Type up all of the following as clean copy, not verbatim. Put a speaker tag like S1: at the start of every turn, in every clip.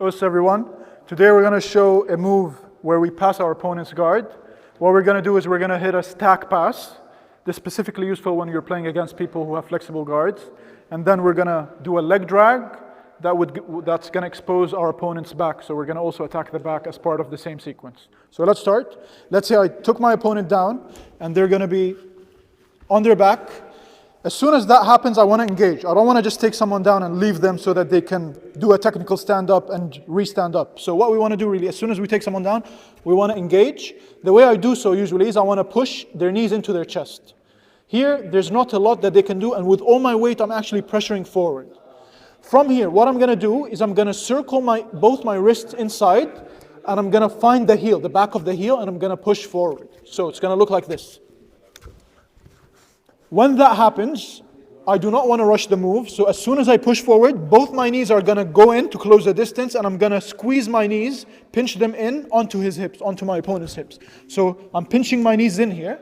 S1: What's everyone? Today we're going to show a move where we pass our opponent's guard. What we're going to do is we're going to hit a stack pass. This is specifically useful when you're playing against people who have flexible guards. And then we're going to do a leg drag that's going to expose our opponent's back. So we're going to also attack the back as part of the same sequence. So let's start. Let's say I took my opponent down and they're going to be on their back. As soon as that happens, I want to engage. I don't want to just take someone down and leave them so that they can do a technical stand-up and re-stand up. So what we want to do really, as soon as we take someone down, we want to engage. The way I do so usually is I want to push their knees into their chest. Here, there's not a lot that they can do, and with all my weight, I'm actually pressuring forward. From here, what I'm going to do is I'm going to circle both my wrists inside, and I'm going to find the heel, the back of the heel, and I'm going to push forward. So it's going to look like this. When that happens, I do not want to rush the move. So as soon as I push forward, both my knees are going to go in to close the distance, and I'm going to squeeze my knees, pinch them in onto his hips, onto my opponent's hips. So I'm pinching my knees in here.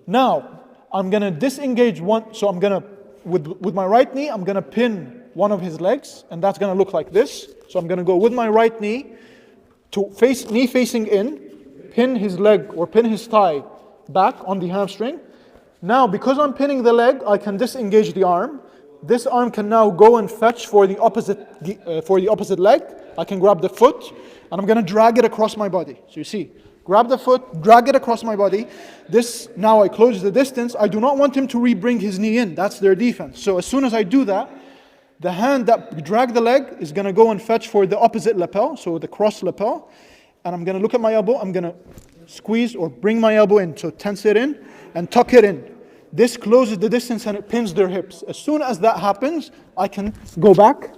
S1: Now, I'm going to disengage one. So I'm going to, with my right knee, I'm going to pin one of his legs, and that's going to look like this. So I'm going to go with my right knee, knee facing in, pin his leg or pin his thigh back on the hamstring. Now, because I'm pinning the leg, I can disengage the arm. This arm can now go and fetch for the opposite leg. I can grab the foot, and I'm going to drag it across my body. So you see, grab the foot, drag it across my body. This, now I close the distance. I do not want him to re-bring his knee in. That's their defense. So as soon as I do that, the hand that dragged the leg is going to go and fetch for the opposite lapel, so the cross lapel. And I'm going to look at my elbow. I'm going to squeeze or bring my elbow in. So tense it in and tuck it in. This closes the distance and it pins their hips. As soon as that happens, I can go back,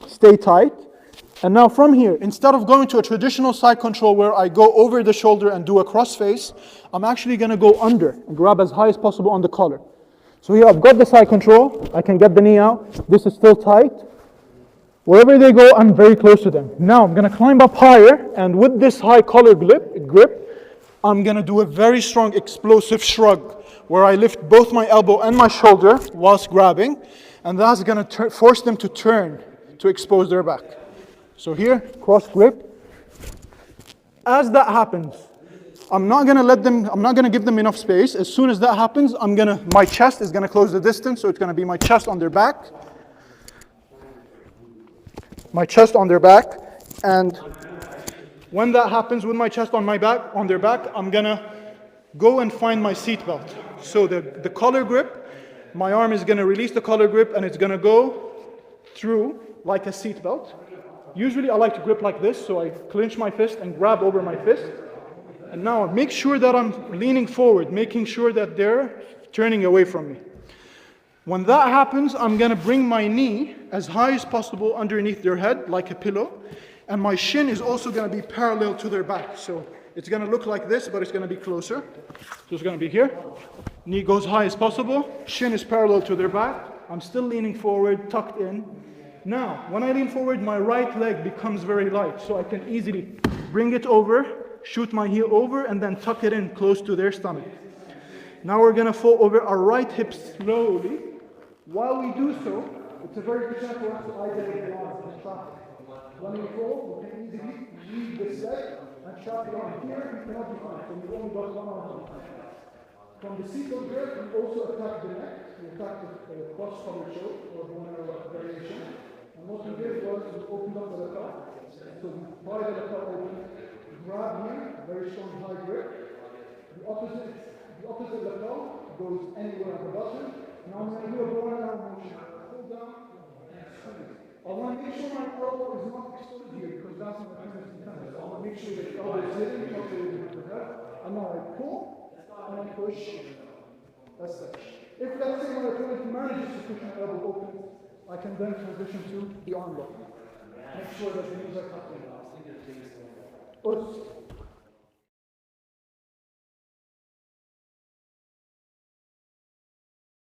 S1: stay tight. And now from here, instead of going to a traditional side control where I go over the shoulder and do a crossface, I'm actually going to go under and grab as high as possible on the collar. So here I've got the side control. I can get the knee out. This is still tight. Wherever they go, I'm very close to them. Now I'm going to climb up higher, and with this high collar grip, I'm going to do a very strong explosive shrug where I lift both my elbow and my shoulder whilst grabbing, and that's going to force them to turn to expose their back. So here, cross grip. As that happens, I'm not going to give them enough space. As soon as that happens, my chest is going to close the distance, so it's going to be my chest on their back. My chest on their back, and when that happens with my chest on their back, I'm going to go and find my seat belt. So the collar grip, my arm is going to release the collar grip, and it's going to go through like a seat belt. Usually I like to grip like this, so I clench my fist and grab over my fist. And now make sure that I'm leaning forward, making sure that they're turning away from me. When that happens, I'm going to bring my knee as high as possible underneath their head, like a pillow. And my shin is also going to be parallel to their back. So it's going to look like this, but it's going to be closer. So it's going to be here. Knee goes high as possible. Shin is parallel to their back. I'm still leaning forward, tucked in. Now, when I lean forward, my right leg becomes very light. So I can easily bring it over, shoot my heel over, and then tuck it in close to their stomach. Now we're going to fall over our right hip slowly. While we do so, it's a very good chance for us to isolate the arms and trap it. When we fall, we can easily leave this leg and trap it on. Here, we cannot be fine, so we only got one arm. From the seat of grip, we also attack the neck. We attack the cross-collar choke, or one variation. And what we did was we opened up the lapel. So we pry the lapel open, grab here, very strong high grip. The opposite lapel goes anywhere at the bottom. Now I'm going to do a bow and arrow motion. Pull down and squeeze. I want to make sure my elbow is not exposed here because that's my tendency. I want to make sure that the elbow is sitting, calculating with the head. And now I pull and I push. That's it. If let's say my opponent manages to push my elbow open, I can then transition to the arm lock. Make sure that the knees are tucked in.